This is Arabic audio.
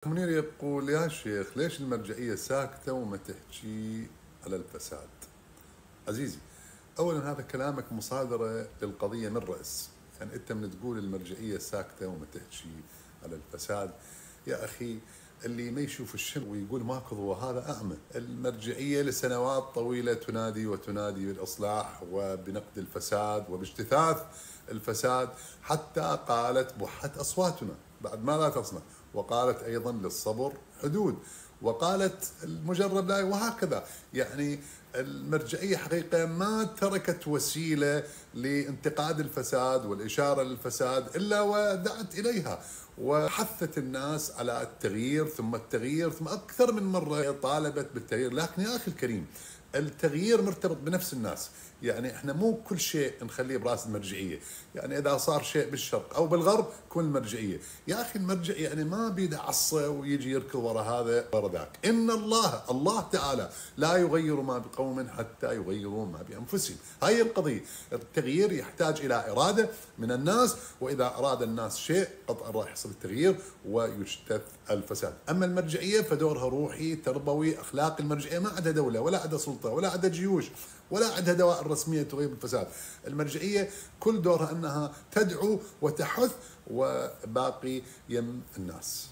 منير يقول: يا شيخ، ليش المرجعية ساكتة وما تحكي على الفساد؟ عزيزي، أولا هذا كلامك مصادرة للقضية من رأس. يعني أنت من تقول المرجعية ساكتة وما تحكي على الفساد، يا أخي اللي ما يشوف الشر ويقول ماكو ضوء هذا أعمى. المرجعية لسنوات طويلة تنادي وتنادي بالإصلاح وبنقد الفساد وباجتثاث الفساد، حتى قالت بحت أصواتنا بعد ما لا تصنع، وقالت أيضا للصبر حدود، وقالت المجرب لا، وهكذا. يعني المرجعية حقيقة ما تركت وسيلة لانتقاد الفساد والإشارة للفساد إلا ودعت إليها وحثت الناس على التغيير ثم التغيير، ثم أكثر من مرة طالبت بالتغيير. لكن يا أخي الكريم، التغيير مرتبط بنفس الناس. يعني احنا مو كل شيء نخليه براس المرجعيه، يعني اذا صار شيء بالشرق او بالغرب كون المرجعيه. يا اخي المرجع يعني ما بيده عصا ويجي يركض ورا هذا ورا ذاك. ان الله تعالى لا يغير ما بقوم حتى يغيروا ما بانفسهم. هاي القضيه. التغيير يحتاج الى اراده من الناس، واذا اراد الناس شيء قطعا راح يحصل التغيير ويجتث الفساد. اما المرجعيه فدورها روحي تربوي اخلاقي. المرجعيه ما عندها دوله ولا عندها سلطه ولا عندها جيوش ولا عندها دوائر رسميه تغيب الفساد. المرجعيه كل دورها انها تدعو وتحث، وباقي يم الناس.